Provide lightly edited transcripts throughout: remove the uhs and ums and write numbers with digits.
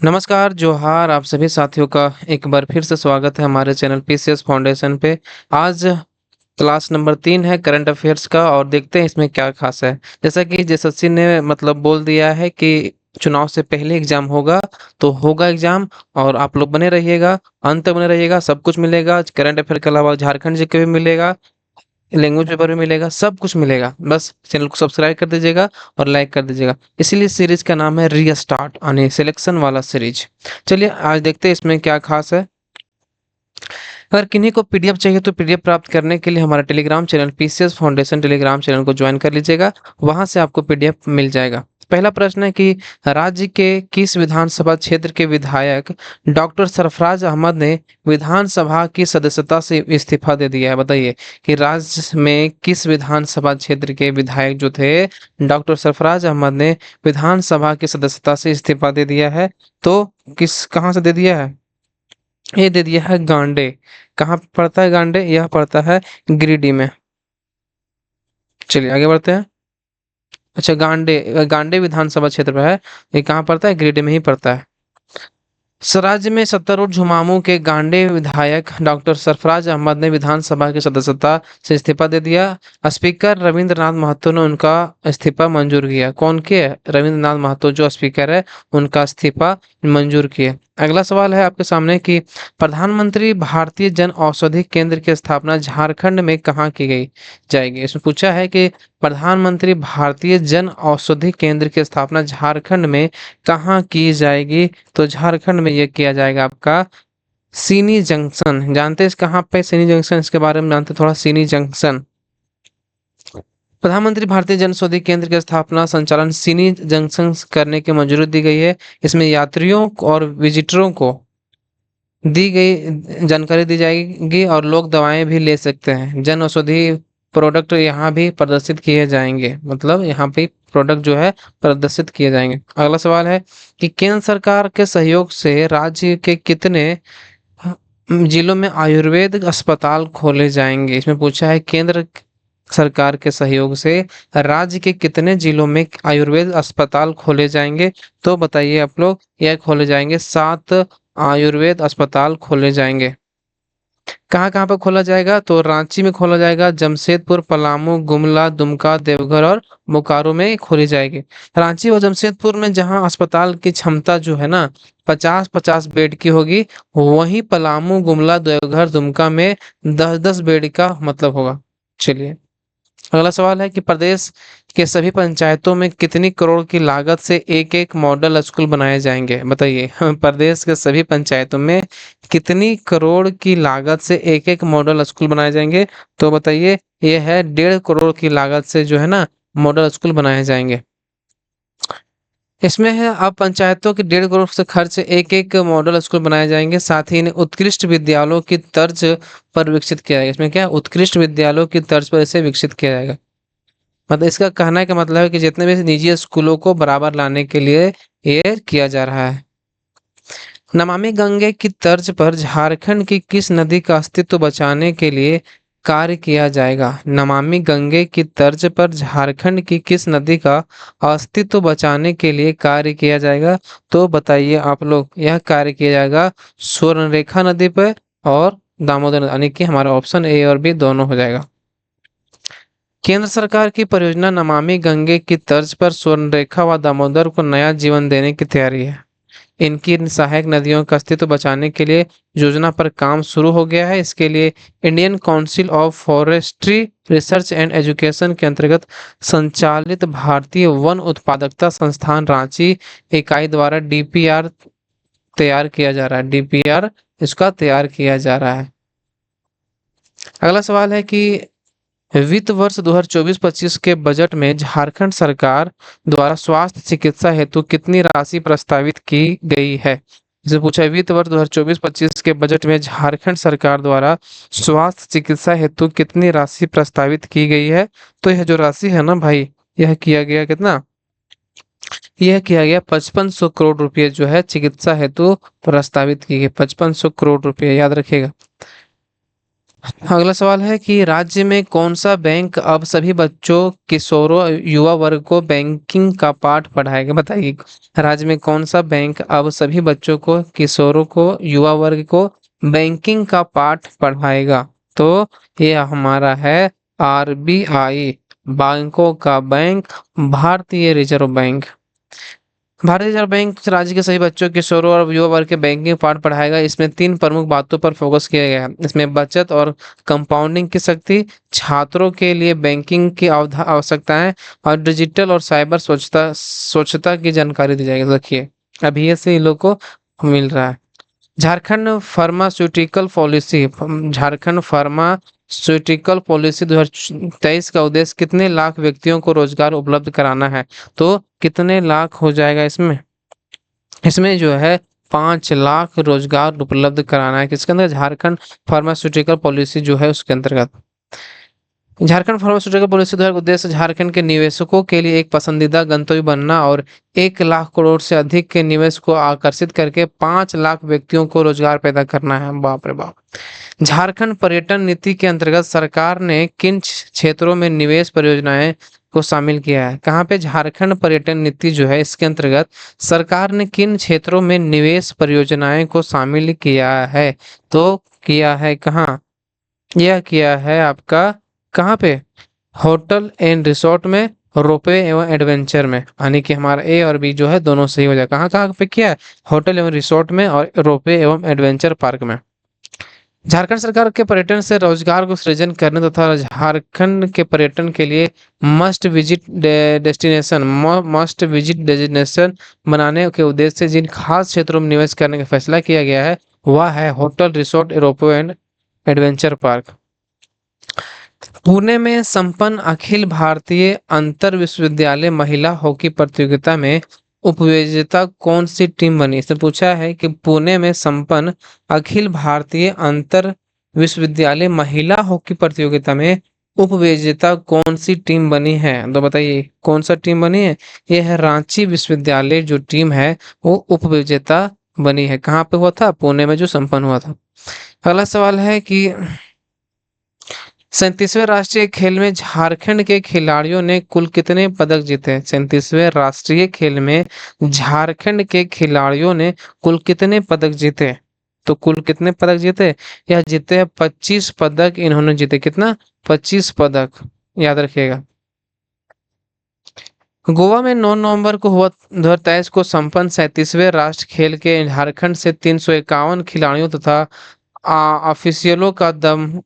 नमस्कार, जोहार आप सभी साथियों का एक बार फिर से स्वागत है हमारे चैनल पीसीएस फाउंडेशन पे। आज क्लास नंबर 3 है करंट अफेयर्स का और देखते हैं इसमें क्या खास है। जैसा कि एसएससी ने मतलब बोल दिया है कि चुनाव से पहले एग्जाम होगा, तो होगा एग्जाम और आप लोग बने रहिएगा, अंत तक बने रहिएगा, सब कुछ मिलेगा। करंट अफेयर के अलावा झारखंड जीके भी मिलेगा, लैंग्वेज पेपर भी मिलेगा, सब कुछ मिलेगा। बस चैनल को सब्सक्राइब कर दीजिएगा और लाइक कर दीजिएगा। इसीलिए सीरीज का नाम है रीस्टार्ट यानी सिलेक्शन वाला सीरीज। चलिए आज देखते हैं इसमें क्या खास है। अगर किन्हीं को पीडीएफ चाहिए तो पीडीएफ प्राप्त करने के लिए हमारा Telegram channel PCS foundation Telegram channel को ज्वाइन कर लीजिएगा, वहां से आपको पीडीएफ मिल जाएगा। पहला प्रश्न है कि राज्य के किस विधानसभा क्षेत्र के विधायक डॉक्टर सरफराज अहमद ने विधानसभा की सदस्यता से इस्तीफा दे दिया है। बताइए कि राज्य में किस विधानसभा क्षेत्र के विधायक जो थे डॉक्टर सरफराज अहमद ने विधानसभा की सदस्यता से इस्तीफा दे दिया है। तो किस कहाँ से दे दिया है? ये दे दिया है गांडे। कहाँ पे पड़ता है गांडे? यह पड़ता है गिरिडीह में। चलिए आगे बढ़ते हैं। अच्छा, गांडे गांडे विधानसभा क्षेत्र में है। ये कहाँ पड़ता है? गिरिडीह में ही पड़ता है। राज्य में सत्तारूढ़ झुमामू के गांडे विधायक डॉक्टर सरफराज अहमद ने विधानसभा की सदस्यता से इस्तीफा दे दिया। स्पीकर रविंद्रनाथ महतो ने उनका इस्तीफा मंजूर किया। कौन किया? रविंद्रनाथ महतो जो स्पीकर है उनका इस्तीफा मंजूर किया। अगला सवाल है आपके सामने कि प्रधानमंत्री भारतीय जन औषधि केंद्र की स्थापना झारखंड में कहाँ की गई जाएगी। इसमें पूछा है कि प्रधानमंत्री भारतीय जन औषधि केंद्र की स्थापना झारखंड में कहाँ की जाएगी। तो झारखंड में ये किया जाएगा आपका सीनी जंक्शन। जानते हैं इस कहाँ पे सीनी जंक्शन? इसके बारे में जानते हैं थोड़ा। सीनी जंक्शन प्रधानमंत्री भारतीय जन औषधि केंद्र की स्थापना संचालन सीनी जंक्शन करने की मंजूरी दी गई है। इसमें यात्रियों और विजिटरों को दी गई जानकारी दी जाएगी और लोग दवाएं भी ले सकते हैं। जन औषधि प्रोडक्ट यहाँ भी प्रदर्शित किए जाएंगे, मतलब यहाँ पे प्रोडक्ट जो है प्रदर्शित किए जाएंगे। अगला सवाल है कि केंद्र सरकार के सहयोग से राज्य के कितने जिलों में आयुर्वेद अस्पताल खोले जाएंगे। इसमें पूछा है केंद्र सरकार के सहयोग से राज्य के कितने जिलों में आयुर्वेद अस्पताल खोले जाएंगे। तो बताइए आप लोग, यह खोले जाएंगे 7 आयुर्वेद अस्पताल खोले जाएंगे। कहाँ कहाँ पर खोला जाएगा? तो रांची में खोला जाएगा, जमशेदपुर, पलामू, गुमला, दुमका, देवघर और बोकारो में खोली जाएगी। रांची और जमशेदपुर में जहाँ अस्पताल की क्षमता जो है ना 50-50 बेड की होगी, वहीं पलामू, गुमला, देवघर, दुमका में 10-10 बेड का मतलब होगा। चलिए अगला सवाल है कि प्रदेश के सभी पंचायतों में कितनी करोड़ की लागत से एक एक मॉडल स्कूल बनाए जाएंगे। बताइए प्रदेश के सभी पंचायतों में कितनी करोड़ की लागत से एक एक मॉडल स्कूल बनाए जाएंगे। तो बताइए ये है 1.5 करोड़ की लागत से जो है ना मॉडल स्कूल बनाए जाएंगे। इसमें है अब पंचायतों के 1.5 करोड़ से खर्च एक एक मॉडल स्कूल बनाए जाएंगे। साथ ही इन्हें उत्कृष्ट विद्यालयों की तर्ज पर विकसित किया जाएगा। इसमें क्या? उत्कृष्ट विद्यालयों की तर्ज पर इसे विकसित किया जाएगा। मतलब इसका कहने का मतलब है कि जितने भी निजी स्कूलों को बराबर लाने के लिए ये किया जा रहा है। नमामि गंगे की तर्ज पर झारखंड की किस नदी का अस्तित्व बचाने के लिए कार्य किया जाएगा। नमामि गंगे की तर्ज पर झारखंड की किस नदी का अस्तित्व बचाने के लिए कार्य किया जाएगा। तो बताइए आप लोग, यह कार्य किया जाएगा स्वर्णरेखा नदी पर और दामोदर नदी, यानी कि हमारा ऑप्शन ए और बी दोनों हो जाएगा। केंद्र सरकार की परियोजना नमामि गंगे की तर्ज पर स्वर्णरेखा व दामोदर को नया जीवन देने की तैयारी है। इनकी सहायक नदियों का अस्तित्व बचाने के लिए योजना पर काम शुरू हो गया है। इसके लिए Indian council of forestry research and education के अंतर्गत संचालित भारतीय वन उत्पादकता संस्थान रांची इकाई द्वारा डीपीआर तैयार किया जा रहा है। डीपीआर इसका तैयार किया जा रहा है। अगला सवाल है कि वित्त वर्ष 2024-25 के बजट में झारखंड सरकार द्वारा स्वास्थ्य चिकित्सा हेतु कितनी राशि प्रस्तावित की गई है। इसे पूछा है वित्त वर्ष 2024-25 के बजट में झारखंड सरकार द्वारा स्वास्थ्य चिकित्सा हेतु कितनी राशि प्रस्तावित की गई है। तो यह जो राशि है ना भाई, यह किया गया कितना? यह किया गया 5500 करोड़ रुपए जो है चिकित्सा हेतु प्रस्तावित की गई। 5500 करोड़ रुपए याद रखिएगा। अगला सवाल है कि राज्य में कौन-सा बैंक अब सभी बच्चों, किशोरों, युवा वर्ग को बैंकिंग का पाठ पढ़ाएगा? बताइए। राज्य में कौन-सा बैंक अब सभी बच्चों को, किशोरों को, युवा वर्ग को बैंकिंग का पाठ पढ़ाएगा? तो ये हमारा है आरबीआई, बैंकों का बैंक, भारतीय रिजर्व बैंक। भारतीय रिजर्व बैंक राज्य के सभी बच्चों, किशोरों और युवा वर्ग के बैंकिंग पाठ पढ़ाएगा। इसमें 3 प्रमुख बातों पर फोकस किया गया है। इसमें बचत और कंपाउंडिंग की शक्ति, छात्रों के लिए बैंकिंग की आवश्यकताएं और डिजिटल और साइबर स्वच्छता स्वच्छता की जानकारी दी जाएगी। देखिए, अभी ये से इन लोग को मिल रहा है। झारखंड फार्मास्यूटिकल पॉलिसी 2023 का उद्देश्य कितने लाख व्यक्तियों को रोजगार उपलब्ध कराना है? तो कितने लाख हो जाएगा इसमें? इसमें जो है 5 लाख रोजगार उपलब्ध कराना है। किसके अंदर? झारखंड फार्मास्यूटिकल पॉलिसी जो है उसके अंतर्गत। झारखंड फार्मास्यूटिकल पॉलिसी द्वारा उद्देश्य झारखंड के निवेशकों के लिए एक पसंदीदा गंतव्य बनना और 1 लाख करोड़ से अधिक के निवेश को आकर्षित करके 5 लाख व्यक्तियों को रोजगार पैदा करना है। बाप रे बाप। झारखंड पर्यटन नीति के अंतर्गत सरकार ने किन क्षेत्रों में निवेश परियोजनाएं को शामिल किया है? कहाँ पे? झारखंड पर्यटन नीति जो है इसके अंतर्गत सरकार ने किन क्षेत्रों में निवेश परियोजनाएं को शामिल किया है? तो किया है कहाँ? यह किया है आपका कहाँ पे? होटल एंड रिसोर्ट में, रोपवे एवं एडवेंचर में। यानी कि हमारा ए और बी जो है दोनों सही हो जाए। कहाँ कहाँ पे किया है? होटल एवं रिसोर्ट में और रोपवे एवं एडवेंचर पार्क में। झारखंड सरकार के पर्यटन से रोजगार को सृजन करने तथा झारखंड के पर्यटन के लिए मस्ट विजिट डेस्टिनेशन बनाने के उद्देश्य से जिन खास क्षेत्रों में निवेश करने का फैसला किया गया है वह है hotel, resort, ropeway and adventure park. Pune में संपन्न अखिल भारतीय अंतर विश्वविद्यालय महिला हॉकी प्रतियोगिता में उपविजेता कौन सी टीम बनी? इससे पूछा है कि पुणे में संपन्न अखिल भारतीय अंतर विश्वविद्यालय महिला हॉकी प्रतियोगिता में उपविजेता कौन सी टीम बनी है? तो बताइए कौन सा टीम बनी है? यह है रांची विश्वविद्यालय जो टीम है वो उपविजेता बनी है। कहाँ पे हुआ था? पुणे में जो संपन्न हुआ था। अगला सवाल है कि 37वें राष्ट्रीय खेल में झारखंड के खिलाड़ियों ने कुल कितने पदक जीते? 37वें राष्ट्रीय खेल में झारखंड के खिलाड़ियों ने कुल कितने पदक जीते? तो कुल कितने पदक जीते? यह जीते हैं 25 पदक इन्होंने जीते। कितना? 25 पदक, याद रखिएगा। गोवा में 9 नवंबर को हुआ 2023 को संपन्न 37वें राष्ट्र खेल के झारखंड से 351 खिलाड़ियों तथा ऑफिशियलों का दम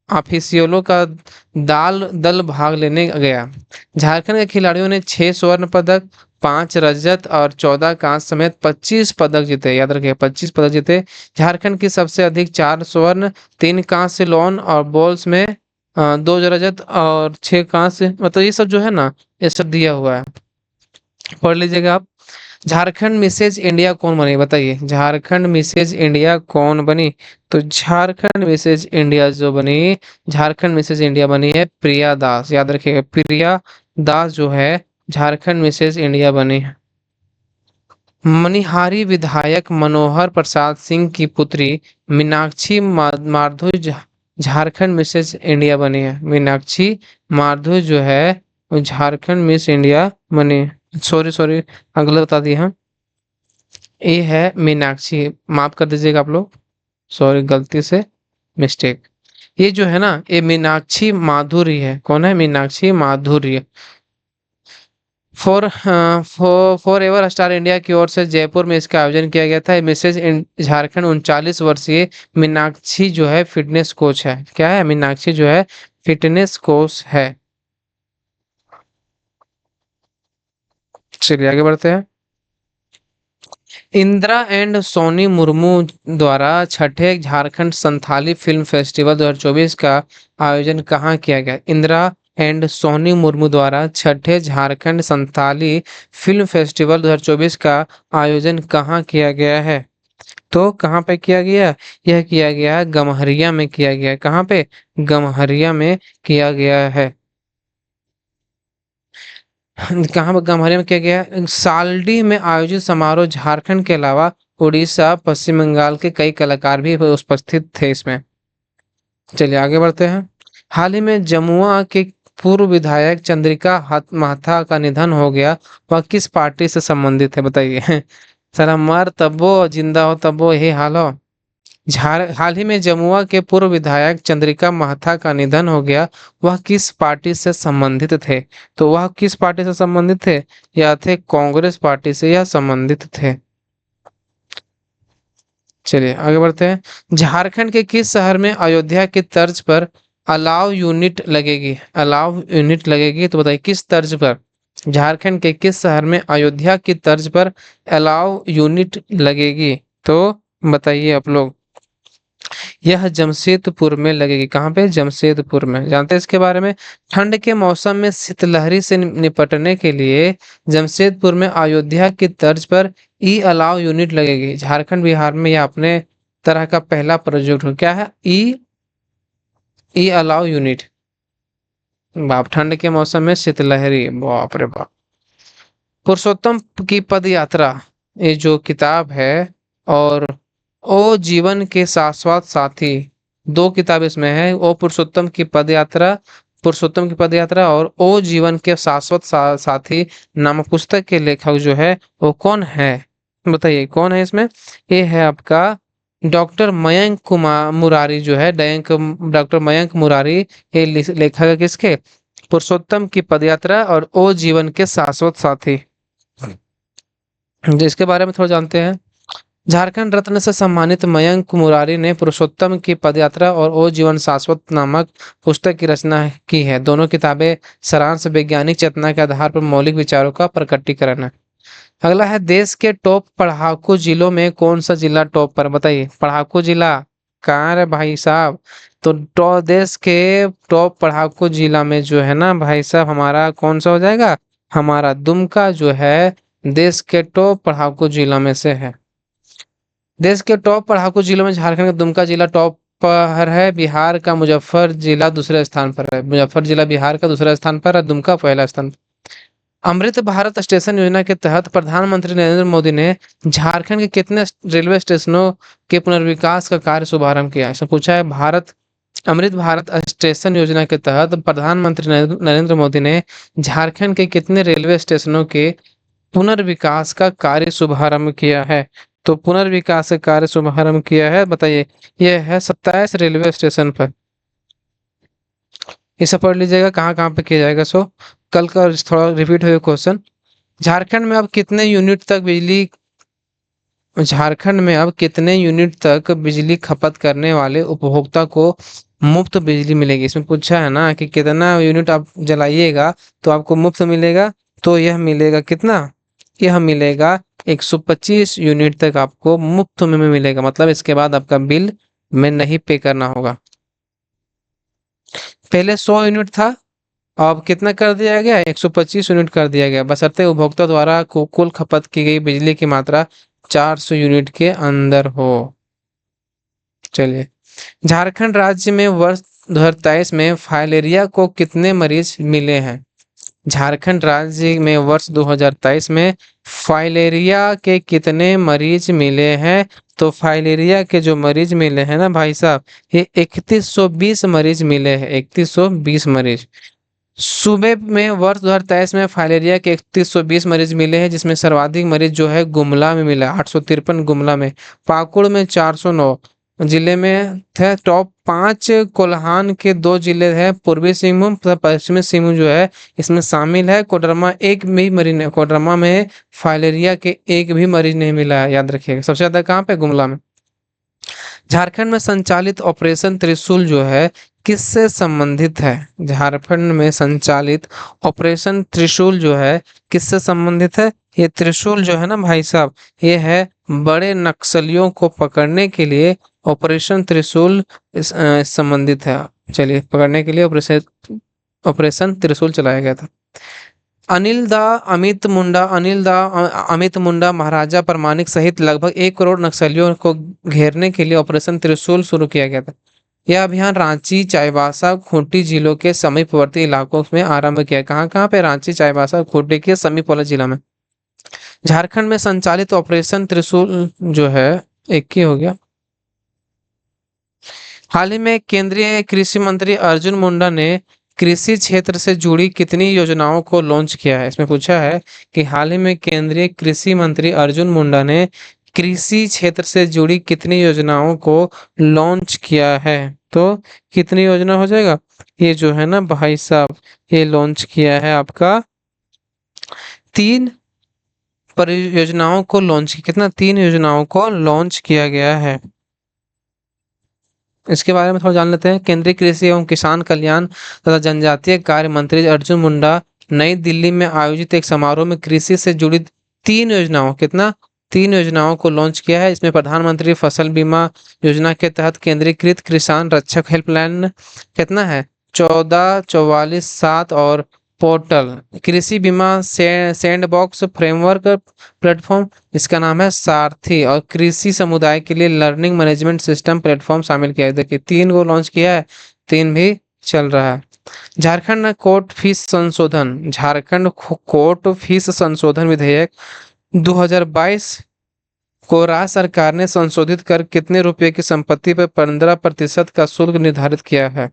ऑफिशियलों का दल भाग लेने गया। झारखंड के खिलाड़ियों ने 6 स्वर्ण पदक, 5 रजत और 14 कांस्य समेत 25 पदक जीते। याद रखिए 25 पदक जीते। झारखंड की सबसे अधिक 4 स्वर्ण, 3 कांस्य लोन और बॉल्स में 2 रजत और 6 कांस्य, मतलब ये सब जो है ना ये सब दिया हुआ है। पढ़ लीजिएगा आप। झारखंड मिसेज इंडिया कौन बनी? बताइए झारखंड मिसेज इंडिया कौन बनी? तो झारखंड मिसेज इंडिया जो बनी, झारखंड मिसेज इंडिया बनी है प्रिया दास। याद रखिएगा प्रिया दास जो है झारखंड मिसेज इंडिया बनी है। मनिहारी विधायक मनोहर प्रसाद सिंह की पुत्री मीनाक्षी माधुरी झारखंड मिसेज इंडिया बनी है। मीनाक्षी माधुरी जो है वो झारखंड मिस इंडिया बनी। सॉरी सॉरी, अगला बता दिए हम। ये है मीनाक्षी, माफ कर दीजिएगा आप लोग, सॉरी गलती से मिस्टेक। ये जो है ना ये मीनाक्षी माधुरी है। कौन है? मीनाक्षी माधुरी। फॉर एवर स्टार इंडिया की ओर से जयपुर में इसका आयोजन किया गया था। मिसेज झारखंड 39 वर्षीय मीनाक्षी जो है फिटनेस कोच है। क्या है? मीनाक्षी जो है फिटनेस कोच है। चलिए आगे बढ़ते हैं। इंदिरा एंड सोनी मुर्मू द्वारा छठे झारखंड संथाली फिल्म फेस्टिवल 2024 का आयोजन कहाँ किया गया? इंदिरा एंड सोनी मुर्मू द्वारा छठे झारखंड संथाली फिल्म फेस्टिवल 2024 का आयोजन कहाँ किया गया है? तो कहाँ पे किया गया? यह किया गया गम्हरिया में किया गया। कहाँ पे? गम्हरिया में किया गया है। कहाँ पर? गम्हरिया में किया गया। सालडीह में आयोजित समारोह झारखंड के अलावा उड़ीसा, पश्चिम बंगाल के कई कलाकार भी उपस्थित थे इसमें। चलिए आगे बढ़ते हैं। हाल ही में जमुआ के पूर्व विधायक चंद्रिका माथा का निधन हो गया। वह किस पार्टी से संबंधित है बताइए। साला मर तब्बो जिंदा हो तब्बो यही हाल हो। हाल ही में जमुआ के पूर्व विधायक चंद्रिका माथा का निधन हो गया। वह किस पार्टी से संबंधित थे? तो वह किस पार्टी से संबंधित थे? या थे कांग्रेस पार्टी से या संबंधित थे। चलिए आगे बढ़ते हैं। झारखंड के किस शहर में अयोध्या की तर्ज पर अलाव यूनिट लगेगी? अलाव यूनिट लगेगी तो बताइए किस तर्ज पर। झारखंड के किस शहर में अयोध्या की तर्ज पर अलाव यूनिट लगेगी? तो बताइए आप लोग। यह जमशेदपुर में लगेगी। कहाँ पे? जमशेदपुर में। जानते हैं इसके बारे में? ठंड के मौसम में शीतलहरी से निपटने के लिए जमशेदपुर में अयोध्या की तर्ज पर ई अलाव यूनिट लगेगी। झारखंड बिहार में यह अपने तरह का पहला प्रोजेक्ट हो। क्या है? ई ई अलाव यूनिट। बाप, ठंड के मौसम में शीतलहरी, बाप रे बाप। पुरुषोत्तम की पद यात्रा, ये जो किताब है, और ओ जीवन के शाश्वत साथी, दो किताब इसमें है। ओ पुरुषोत्तम की पद यात्रा, पुरुषोत्तम की पद यात्रा, और ओ जीवन के शाश्वत साथी नामक पुस्तक के लेखक जो है वो कौन है? बताइए कौन है इसमें। ये है आपका डॉक्टर मयंक कुमार मुरारी जो है, डॉक्टर मयंक मुरारी। ये लेखक है किसके? पुरुषोत्तम की पदयात्रा और ओ जीवन के शाश्वत साथी। जिसके बारे में थोड़ा जानते हैं। झारखंड रत्न से सम्मानित मयंक मुरारी ने पुरुषोत्तम की पदयात्रा और ओ जीवन शाश्वत नामक पुस्तक की रचना की है। दोनों किताबें सारांश वैज्ञानिक चेतना के आधार पर मौलिक विचारों का प्रकटीकरण है। अगला है, देश के टॉप पढ़ाकू जिलों में कौन सा जिला टॉप पर? बताइए पढ़ाकू जिला कहाँ है भाई साहब। तो देश के टॉप पढ़ाकू जिला में जो है ना भाई साहब, हमारा कौन सा हो जाएगा? हमारा दुमका जो है देश के टॉप पढ़ाकू जिला में से है। देश के टॉप पढ़ाकू जिलों में झारखंड का दुमका जिला टॉप पर है। बिहार का मुजफ्फर जिला दूसरे स्थान पर है। मुजफ्फर जिला बिहार का दूसरा स्थान पर है, दुमका पहला स्थान। अमृत भारत स्टेशन योजना के तहत प्रधानमंत्री नरेंद्र मोदी ने झारखंड के कितने रेलवे स्टेशनों के पुनर्विकास का कार्य शुभारंभ किया? ऐसा पूछा है। अमृत भारत स्टेशन योजना के तहत प्रधानमंत्री नरेंद्र मोदी ने झारखंड के कितने रेलवे स्टेशनों के पुनर्विकास का कार्य शुभारंभ किया है? तो पुनर्विकास का कार्य शुभारंभ किया है, बताइए। यह है 27 रेलवे स्टेशन पर। इसे पढ़ लीजिएगा कहाँ कहाँ पे किया जाएगा। सो कल का थोड़ा रिपीट हुए क्वेश्चन। झारखंड में अब कितने यूनिट तक बिजली झारखंड में अब कितने यूनिट तक बिजली खपत करने वाले उपभोक्ता को मुफ्त बिजली मिलेगी? इसमें पूछा है ना कि कितना यूनिट आप जलाइएगा तो आपको मुफ्त मिलेगा। तो यह मिलेगा कितना? यह मिलेगा 125 यूनिट तक आपको मुफ्त में मिलेगा। मतलब इसके बाद आपका बिल में नहीं पे करना होगा। पहले 100 यूनिट था, अब कितना कर दिया गया? 125 यूनिट कर दिया गया, बशर्ते उपभोक्ता द्वारा कुल खपत की गई बिजली की मात्रा 400 यूनिट के अंदर हो। चलिए, झारखंड राज्य में वर्ष 2023 में फाइलेरिया को कितने मरीज मिले हैं? झारखंड राज्य में वर्ष 2023 में फाइलेरिया के कितने मरीज मिले हैं? तो फाइलेरिया के जो मरीज मिले हैं ना भाई साहब, ये 3120 मरीज मिले हैं। 3120 मरीज। सूबे में वर्ष 2023 में फाइलेरिया के 3120 मरीज मिले हैं, जिसमें सर्वाधिक मरीज जो है गुमला में मिला, 853 गुमला में। पाकुड़ में 409 जिले में थे। टॉप 5 कोल्हान के 2 जिले हैं, पूर्वी सिंहभूम तथा पश्चिमी सिंहभूम जो है इसमें शामिल है। कोडरमा एक भी मरीज नहीं, कोडरमा में फाइलेरिया के एक भी मरीज नहीं मिला है, याद रखिएगा। सबसे ज्यादा कहाँ पे? गुमला में। झारखंड में संचालित ऑपरेशन त्रिशूल जो है किससे संबंधित है? झारखंड में संचालित ऑपरेशन त्रिशूल जो है किससे संबंधित है? ये त्रिशूल जो है ना भाई साहब, ये है बड़े नक्सलियों को पकड़ने के लिए ऑपरेशन त्रिशूल संबंधित है। चलिए, पकड़ने के लिए ऑपरेशन त्रिशूल चलाया गया था। अनिल दा अमित मुंडा, महाराजा प्रमाणिक सहित लगभग 1 करोड़ नक्सलियों को घेरने के लिए ऑपरेशन त्रिशूल शुरू किया गया था। यह अभियान रांची, चाईबासा, खूंटी जिलों के समीपवर्ती इलाकों में आरंभ किया। कहाँ कहाँ पे? रांची, चाईबासा, खूंटी के समीप वाले जिला में। झारखंड में संचालित ऑपरेशन त्रिशूल जो है एक ही हो गया। हाल ही में केंद्रीय कृषि मंत्री अर्जुन मुंडा ने कृषि क्षेत्र से जुड़ी कितनी योजनाओं को लॉन्च किया है? इसमें पूछा है कि हाल ही में केंद्रीय कृषि मंत्री अर्जुन मुंडा ने कृषि क्षेत्र से जुड़ी कितनी योजनाओं को लॉन्च किया है? तो कितनी योजना हो जाएगा? ये जो है ना भाई साहब, ये लॉन्च किया है आपका 3 परियोजनाओं को लॉन्च कितना 3 योजनाओं को लॉन्च किया गया है। इसके बारे में थोड़ा जान लेते हैं। केंद्रीय कृषि एवं किसान कल्याण तथा जनजातीय कार्य मंत्री अर्जुन मुंडा नई दिल्ली में आयोजित एक समारोह में कृषि से जुड़ी 3 योजनाओं कितना 3 योजनाओं को लॉन्च किया है। इसमें प्रधानमंत्री फसल बीमा योजना के तहत केंद्रीकृत किसान रक्षक हेल्पलाइन कितना है 14 44 7 और पोर्टल कृषि बीमा सैंडबॉक्स फ्रेमवर्क प्लेटफॉर्म इसका नाम है सारथी और कृषि समुदाय के लिए लर्निंग मैनेजमेंट सिस्टम प्लेटफॉर्म शामिल किया है। देखिए 3 को लॉन्च किया है, 3 भी चल रहा है। झारखंड कोर्ट फीस संशोधन विधेयक 2022 को राज्य सरकार ने संशोधित कर कितने रुपए की संपत्ति पर 15% का शुल्क निर्धारित किया है?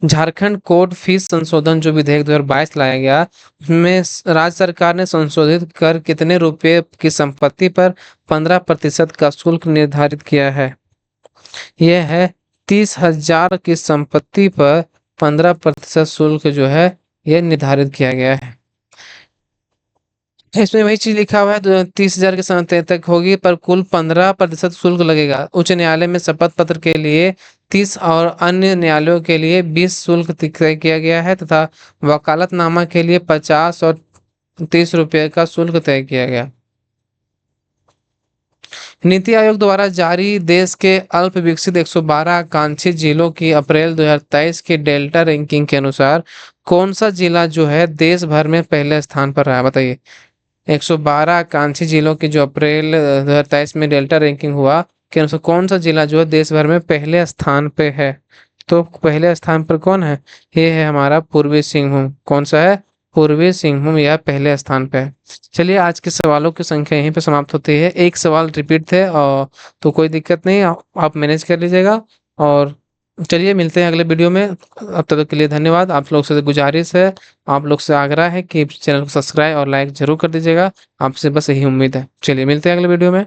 झारखंड कोर्ट फीस संशोधन जो विधेयक 2022 लाया गया उसमें राज्य सरकार ने संशोधित कर कितने रुपए की संपत्ति पर 15% का शुल्क निर्धारित किया है? यह है 30,000 की संपत्ति पर 15% शुल्क जो है यह निर्धारित किया गया है। इसमें वही चीज लिखा हुआ है 30,000 के समय तक होगी पर कुल 15% शुल्क लगेगा। उच्च न्यायालय में शपथ पत्र के लिए 30 और अन्य न्यायालयों के लिए 20 शुल्क तय किया गया है तथा वकालतनामा के लिए 50 और 30 रुपये का शुल्क तय किया गया। नीति आयोग द्वारा जारी देश के अल्प विकसित 112 आकांक्षी जिलों की अप्रैल 2023 की डेल्टा रैंकिंग के अनुसार कौन सा जिला जो है देश भर में पहले स्थान पर रहा? बताइए। 112 आकांक्षी जिलों की जो अप्रैल 2023 में डेल्टा रैंकिंग हुआ के अनुसार कौन सा जिला जो है देश भर में पहले स्थान पे है? तो पहले स्थान पर कौन है? ये है हमारा पूर्वी सिंहभूम। कौन सा है? पूर्वी सिंहभूम, यह पहले स्थान पे है। चलिए आज के सवालों की संख्या यहीं पे समाप्त होती है। एक सवाल रिपीट थे और तो कोई दिक्कत नहीं, आप मैनेज कर लीजिएगा। और चलिए मिलते हैं अगले वीडियो में। अब तक के लिए धन्यवाद। आप लोग से गुजारिश है, आप लोग से आग्रह है कि चैनल को सब्सक्राइब और लाइक जरूर कर दीजिएगा। आपसे बस यही उम्मीद है। चलिए मिलते हैं अगले वीडियो में।